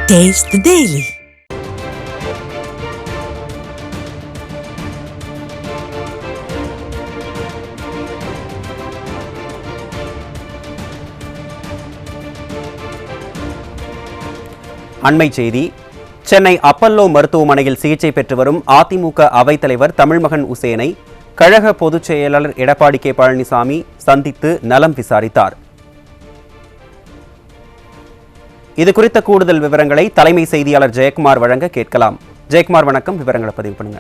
Taste the Daily. அண்மை செய்தி. Chennai Apollo மருத்துவமனையில் சிகிச்சை பெற்று வரும் அதிமுக அவைத்தலைவர் தமிழ்மகன் உசேனை கழக பொதுச் செயலாளர் எடப்பாடி கே பழனிசாமி சந்தித்து நலம் விசாரித்தார். இது குறித்த கூடுதல் விவரங்களை தலைமை செய்தியாளர் ஜெயக்குமார் வழங்க கேட்கலாம். ஜெயக்குமார், வணக்கம். விவரங்களை பதிவு பண்ணுங்க.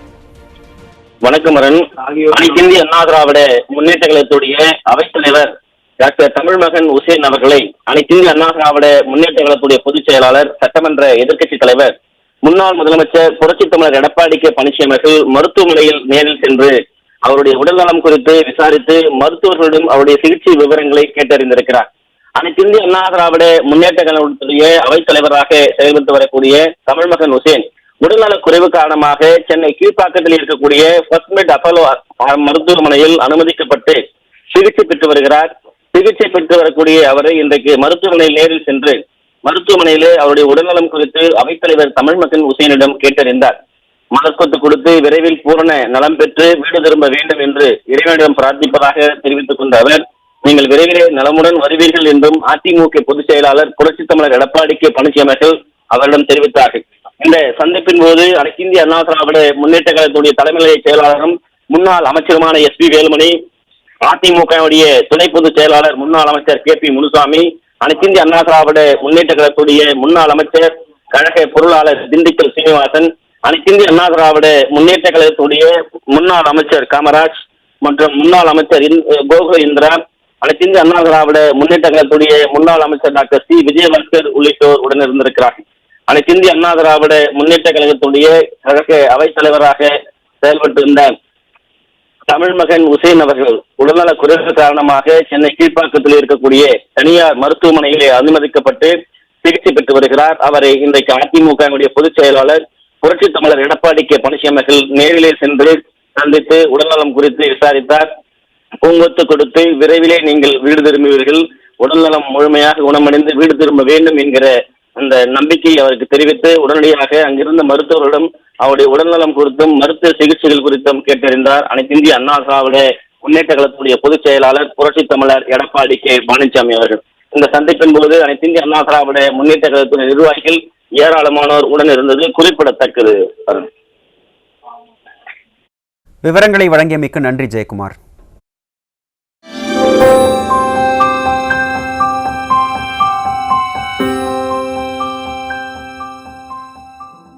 வணக்கம் அருண். அனைத்து இந்திய அண்ணா திராவிட முன்னேற்ற கழகத்துடைய அவைத்தலைவர் டாக்டர் தமிழ்மகன் உசேன் அவர்களை அனைத்து இந்திய அண்ணா திராவிட முன்னேற்ற கழகத்துடைய பொதுச் செயலாளர், சட்டமன்ற எதிர்க்கட்சித் தலைவர், முன்னாள் முதலமைச்சர் புரட்சித் தமிழர் எடப்பாடி கே பழனிசாமி அவர்கள் மருத்துவமனையில் நேரில் சென்று அவருடைய உடல்நலம் குறித்து விசாரித்து மருத்துவர்களிடம் அவருடைய சிகிச்சை விவரங்களை கேட்டறிந்திருக்கிறார். அனைத்து இந்திய அண்ணா திராவிட முன்னேற்ற கழகத்துடைய அவைத்தலைவராக செயல்பட்டு வரக்கூடிய தமிழ்மகன் உசேன் உடல்நலக் குறைவு காரணமாக சென்னை கீழ்ப்பாக்கத்தில் இருக்கக்கூடிய ஃபர்ஸ்ட் மெட் அப்பல்லோ மருத்துவமனையில் அனுமதிக்கப்பட்டு சிகிச்சை பெற்று வருகிறார். சிகிச்சை பெற்று வரக்கூடிய அவரை இன்றைக்கு மருத்துவமனையில் நேரில் சென்று மருத்துவமனையிலே அவருடைய உடல்நலம் குறித்து அவைத்தலைவர் தமிழ்மகன் உசேனிடம் கேட்டறிந்தார். மலர்கொத்து கொடுத்து விரைவில் பூரண நலம் பெற்று வீடு திரும்ப வேண்டும் என்று இறைவனிடம் பிரார்த்திப்பதாக தெரிவித்துக் கொண்ட அவர், நீங்கள் விரைவிலே நலமுடன் வருவீர்கள் என்றும் அதிமுக பொதுச் செயலாளர் புரட்சித் தமிழர் எடப்பாடி கே பழனிசாமி அவர்கள் அவரிடம் தெரிவித்தார்கள். இந்த சந்திப்பின் போது அனைத்து இந்திய அண்ணா திராவிட முன்னேற்ற கழகத்துடைய தலைமை செயலாளரும் முன்னாள் அமைச்சருமான SP வேலுமணி, அதிமுகவுடைய துணை பொதுச் செயலாளர் முன்னாள் அமைச்சர் KP முனுசாமி, அனைத்து இந்திய அண்ணா திராவிட முன்னேற்ற கழகத்துடைய முன்னாள் அமைச்சர் கழக பொருளாளர் திண்டுக்கல் சீனிவாசன், அனைத்து இந்திய அண்ணா திராவிட முன்னேற்ற கழகத்துடைய முன்னாள் அமைச்சர் காமராஜ் மற்றும் முன்னாள் அமைச்சர் கோகுல இந்திரா, அனைத்து இந்திய அண்ணா திராவிட முன்னேற்ற கழகத்துடைய முன்னாள் அமைச்சர் டாக்டர் C விஜயபாஸ்கர் உள்ளிட்டோர் உடன் இருந்திருக்கிறார்கள். அனைத்து இந்திய அண்ணா திராவிட முன்னேற்ற கழகத்துடைய கழக அவைத்தலைவராக செயல்பட்டு இருந்த தமிழ்மகன் உசேன் அவர்கள் உடல்நல குறைவு காரணமாக சென்னை கீழ்ப்பாக்கத்தில் இருக்கக்கூடிய தனியார் மருத்துவமனையிலே அனுமதிக்கப்பட்டு சிகிச்சை பெற்று வருகிறார். அவரை இன்றைக்கு அதிமுகவுடைய பொதுச் செயலாளர் புரட்சித் தமிழர் எடப்பாடி கே பழனிசாமி அவர்கள் நேரிலே சென்று சந்தித்து உடல்நலம் குறித்து விசாரித்தார். பூங்கொத்து கொடுத்து விரைவிலே நீங்கள் வீடு திரும்புவீர்கள், உடல்நலம் முழுமையாக குணமடைந்து வீடு திரும்ப வேண்டும் என்கிற அந்த நம்பிக்கை அவருக்கு தெரிவித்து உடனடியாக அங்கிருந்த மருத்துவர்களிடம் அவருடைய உடல்நலம் குறித்தும் மருத்துவ சிகிச்சைகள் குறித்தும் கேட்டறிந்தார் அனைத்து இந்திய அண்ணா திராவிட முன்னேற்ற கழகத்துடைய பொதுச் செயலாளர் புரட்சித் தமிழர் எடப்பாடி கே பழனிசாமி அவர்கள். இந்த சந்திப்பின் போது அனைத்து இந்திய அண்ணா திராவிட முன்னேற்ற கழகத்துடைய நிர்வாகிகள் ஏராளமானோர் உடன் இருந்தது குறிப்பிடத்தக்கது. விவரங்களை வழங்கியமைக்கு நன்றி ஜெயக்குமார்.